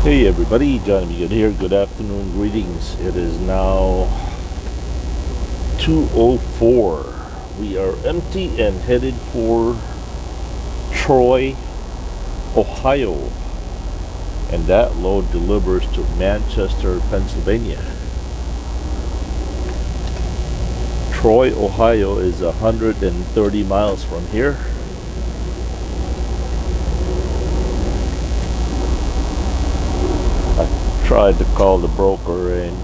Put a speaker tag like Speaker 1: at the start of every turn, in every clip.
Speaker 1: Hey everybody, Johnny Megan here. Good afternoon, greetings. It is now 2:04. We are empty and headed for Troy, Ohio. And that load delivers to Manchester, Pennsylvania. Troy, Ohio is 130 miles from here. Tried to call the broker and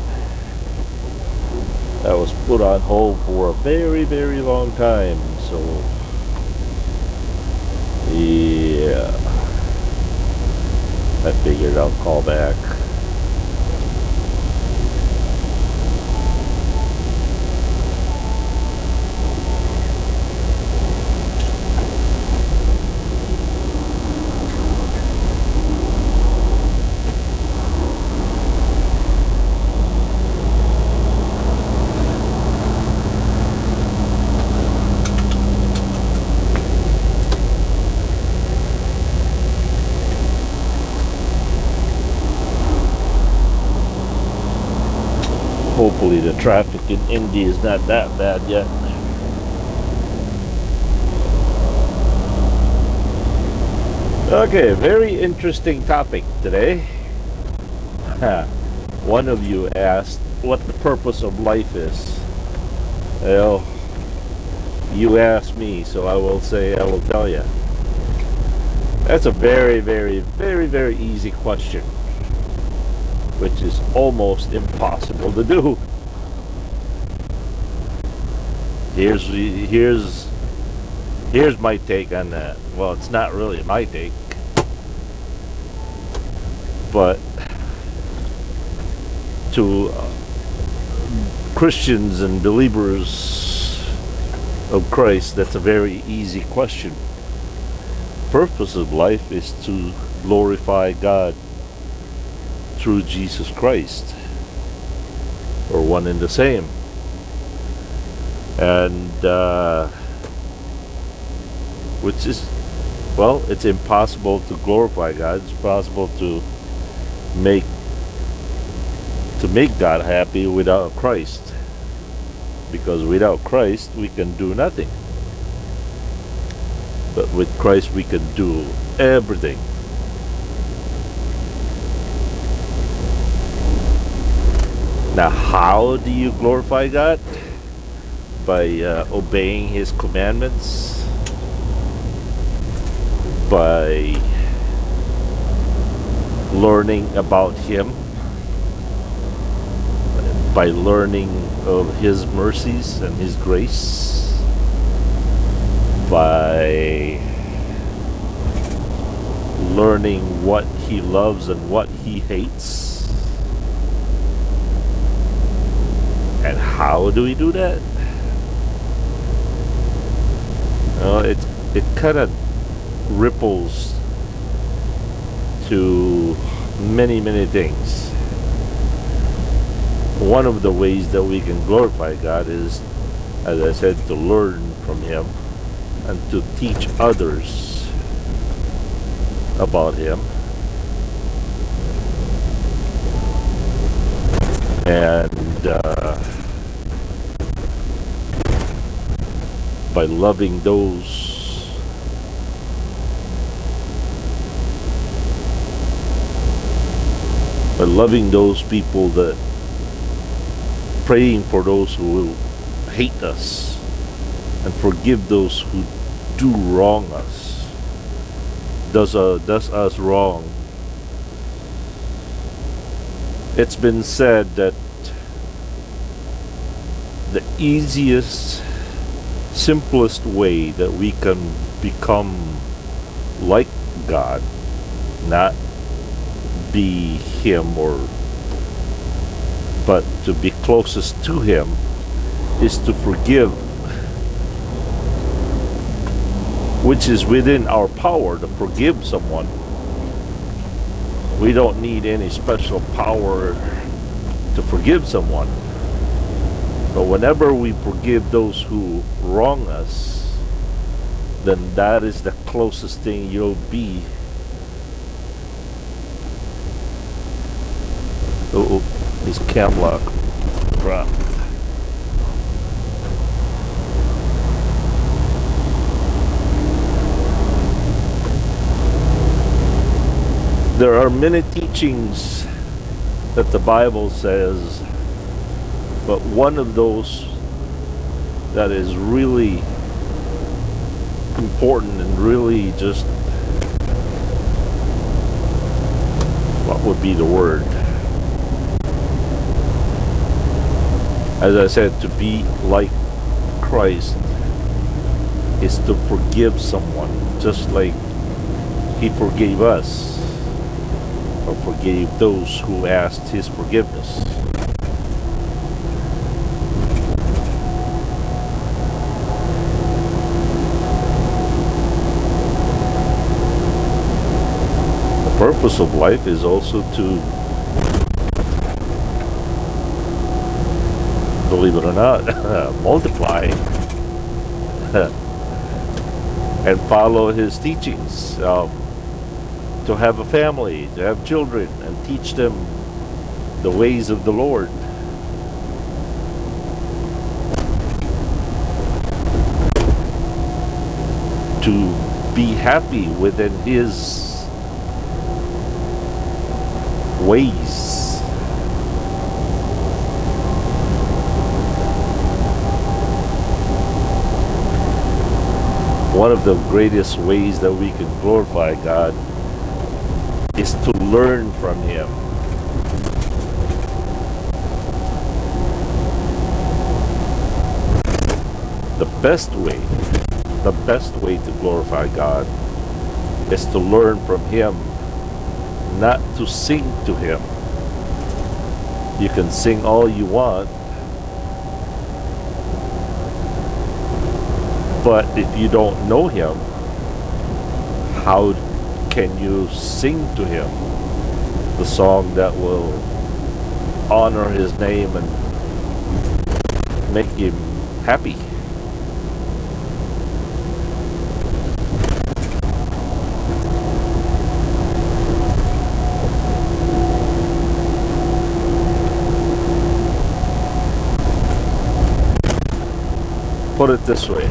Speaker 1: that was put on hold for a very long time, so yeah, I figured I'll call back. Hopefully the traffic in Indy is not that bad yet. Okay, very interesting topic today. One of you asked what the purpose of life is. Well, you asked me, so I will tell you. That's a very easy question, which is almost impossible to do. Here's my take on that. Well, it's not really my take, but to Christians and believers of Christ, that's a very easy question. Purpose of life is to glorify God through Jesus Christ, or one and the same. And which is, well, it's impossible to glorify God. It's possible to make God happy without Christ, because without Christ we can do nothing, but with Christ we can do everything. Now, how do you glorify God? By obeying His commandments, by learning about Him, by learning of His mercies and His grace, by learning what He loves and what He hates. And how do we do that? Well, it kind of ripples to many things. One of the ways that we can glorify God is, as I said, to learn from Him and to teach others about Him. And by loving those people, that praying for those who will hate us, and forgive those who do wrong us, does us wrong. It's been said that the easiest, simplest way that we can become like God, not be Him, but to be closest to Him, is to forgive, which is within our power to forgive someone. We don't need any special power to forgive someone. But whenever we forgive those who wrong us, then that is the closest thing you'll be Oh, his cam lock dropped. There are many teachings that the Bible says, but one of those that is really important and really just, what would be the word? As I said, to be like Christ is to forgive someone just like he forgave us, or forgave those who asked his forgiveness. The purpose of life is also to, believe it or not, multiply and follow his teachings. To have a family, to have children, and teach them the ways of the Lord. To be happy within his ways. One of the greatest ways that we can glorify God is to learn from him. The best way to glorify God is to learn from him, not to sing to him. You can sing all you want, but if you don't know him, how can you sing to him the song that will honor his name and make him happy? Put it this way,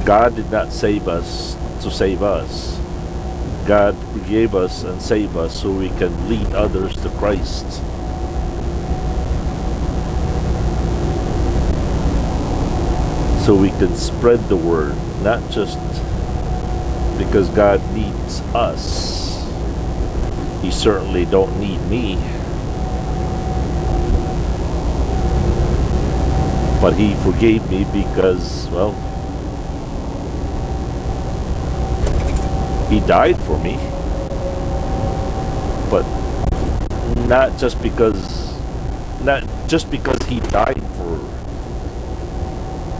Speaker 1: God did not save us to save us. God forgave us and saved us so we can lead others to Christ. So we can spread the word, not just because God needs us. He certainly don't need me. But he forgave me because, well, he died for me. But not just because he died for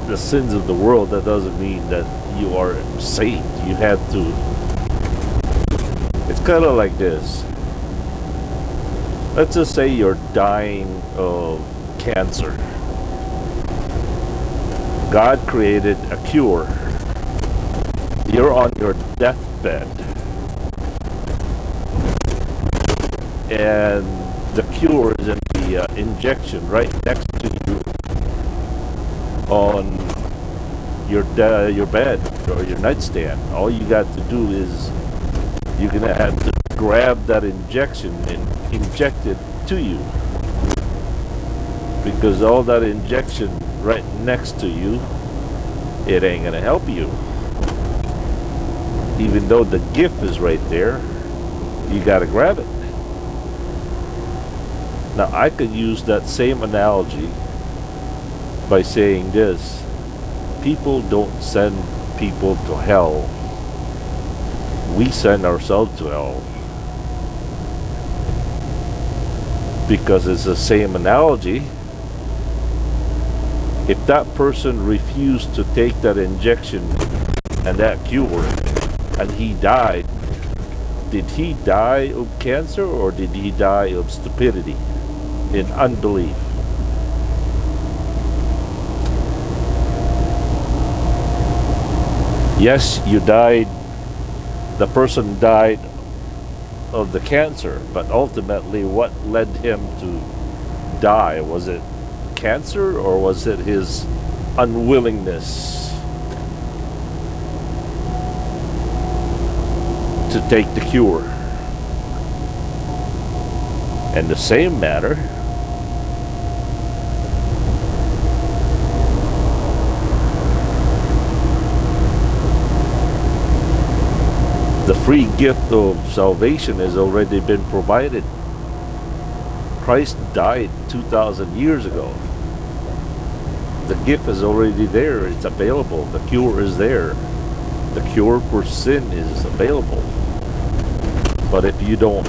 Speaker 1: the sins of the world, that doesn't mean that you are saved. You have to, it's kind of like this. Let's just say you're dying of cancer. God created a cure. You're on your deathbed, and the cure is in the injection right next to you on your bed or your nightstand. All you got to do is you're gonna have to grab that injection and inject it to you, because all that injection right next to you, it ain't gonna help you. Even though the gift is right there, you gotta grab it. Now I could use that same analogy by saying this: people don't send people to hell, we send ourselves to hell. Because it's the same analogy. If that person refused to take that injection and that cure, and he died, did he die of cancer or did he die of stupidity, in unbelief? Yes, you died. The person died of the cancer, but ultimately what led him to die? Was it cancer, or was it his unwillingness to take the cure? And the same matter, the free gift of salvation has already been provided. Christ died 2,000 years ago. The gift is already there. It's available. The cure is there. The cure for sin is available. But if you don't